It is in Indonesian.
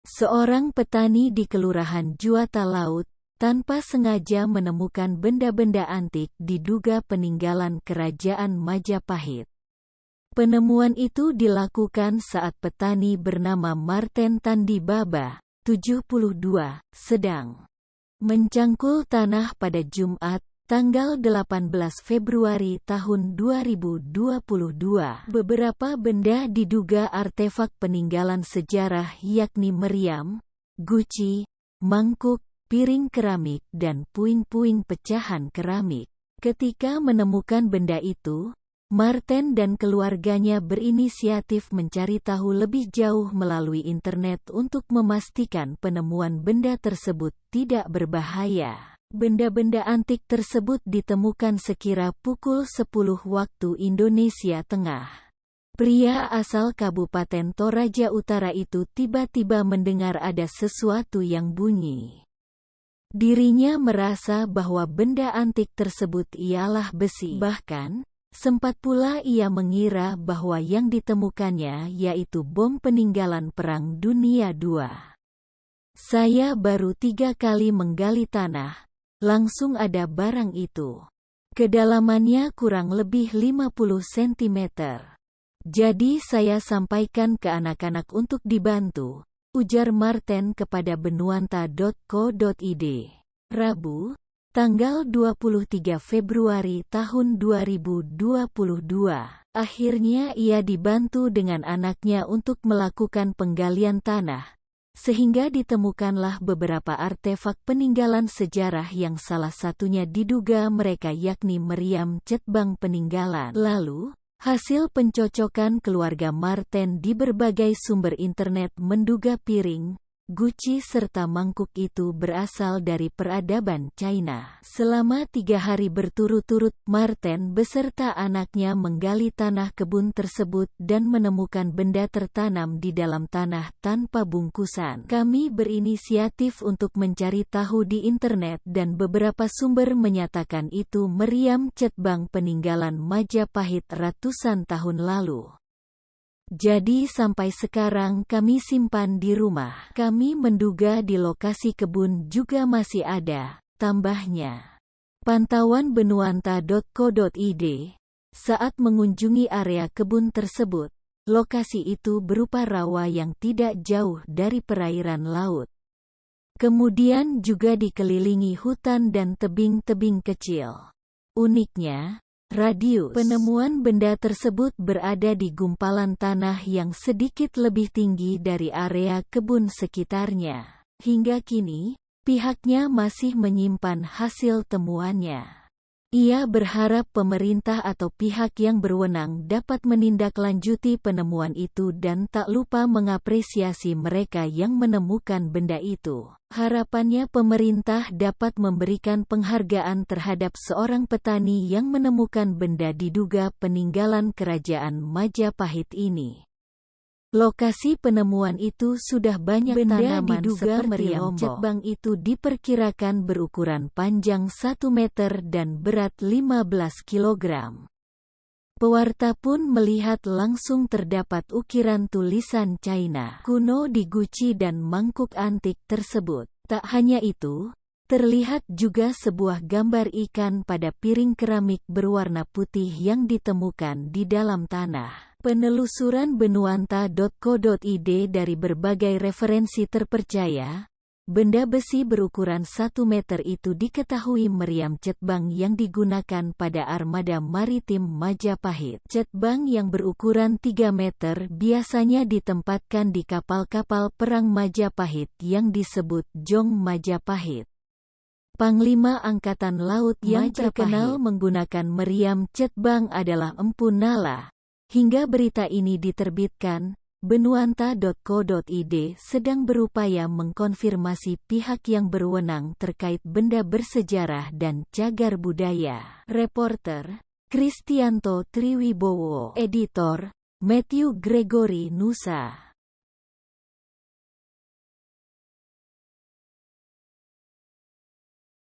Seorang petani di Kelurahan Juwata Laut, tanpa sengaja menemukan benda-benda antik diduga peninggalan Kerajaan Majapahit. Penemuan itu dilakukan saat petani bernama Marten Tandibaba, 72, sedang mencangkul tanah pada Jumat, tanggal 18 Februari tahun 2022. Beberapa benda diduga artefak peninggalan sejarah yakni meriam, guci, mangkuk, piring keramik dan puing-puing pecahan keramik. Ketika menemukan benda itu, Marten dan keluarganya berinisiatif mencari tahu lebih jauh melalui internet untuk memastikan penemuan benda tersebut tidak berbahaya. Benda-benda antik tersebut ditemukan sekira pukul 10 waktu Indonesia Tengah. Pria asal Kabupaten Toraja Utara itu tiba-tiba mendengar ada sesuatu yang bunyi. Dirinya merasa bahwa benda antik tersebut ialah besi. Bahkan, sempat pula ia mengira bahwa yang ditemukannya yaitu bom peninggalan Perang Dunia II. Saya baru 3 kali menggali tanah, langsung ada barang itu. Kedalamannya kurang lebih 50 cm. Jadi saya sampaikan ke anak-anak untuk dibantu, ujar Marten kepada benuanta.co.id. Rabu, tanggal 23 Februari tahun 2022. Akhirnya ia dibantu dengan anaknya untuk melakukan penggalian tanah, sehingga ditemukanlah beberapa artefak peninggalan sejarah yang salah satunya diduga mereka yakni meriam cetbang peninggalan. Lalu, hasil pencocokan keluarga Marten di berbagai sumber internet menduga piring, guci serta mangkuk itu berasal dari peradaban China. Selama 3 hari berturut-turut, Marten beserta anaknya menggali tanah kebun tersebut dan menemukan benda tertanam di dalam tanah tanpa bungkusan. Kami berinisiatif untuk mencari tahu di internet dan beberapa sumber menyatakan itu meriam cetbang peninggalan Majapahit ratusan tahun lalu. Jadi sampai sekarang kami simpan di rumah. Kami menduga di lokasi kebun juga masih ada, tambahnya. Pantauan benuanta.co.id, saat mengunjungi area kebun tersebut, lokasi itu berupa rawa yang tidak jauh dari perairan laut. Kemudian juga dikelilingi hutan dan tebing-tebing kecil. Uniknya, radius penemuan benda tersebut berada di gumpalan tanah yang sedikit lebih tinggi dari area kebun sekitarnya. Hingga kini, pihaknya masih menyimpan hasil temuannya. Ia berharap pemerintah atau pihak yang berwenang dapat menindaklanjuti penemuan itu dan tak lupa mengapresiasi mereka yang menemukan benda itu. Harapannya pemerintah dapat memberikan penghargaan terhadap seorang petani yang menemukan benda diduga peninggalan Kerajaan Majapahit ini. Lokasi penemuan itu sudah banyak benda tanaman diduga meriam cetbang itu diperkirakan berukuran panjang 1 meter dan berat 15 kg. Pewarta pun melihat langsung terdapat ukiran tulisan China kuno di guci dan mangkuk antik tersebut. Tak hanya itu, terlihat juga sebuah gambar ikan pada piring keramik berwarna putih yang ditemukan di dalam tanah. Penelusuran benuanta.co.id dari berbagai referensi terpercaya, benda besi berukuran 1 meter itu diketahui meriam cetbang yang digunakan pada armada maritim Majapahit. Cetbang yang berukuran 3 meter biasanya ditempatkan di kapal-kapal perang Majapahit yang disebut Jong Majapahit. Panglima Angkatan Laut yang terkenal menggunakan meriam cetbang adalah Empu Nala. Hingga berita ini diterbitkan, benuanta.co.id sedang berupaya mengkonfirmasi pihak yang berwenang terkait benda bersejarah dan cagar budaya. Reporter, Kristianto Triwibowo. Editor, Matthew Gregory Nusa.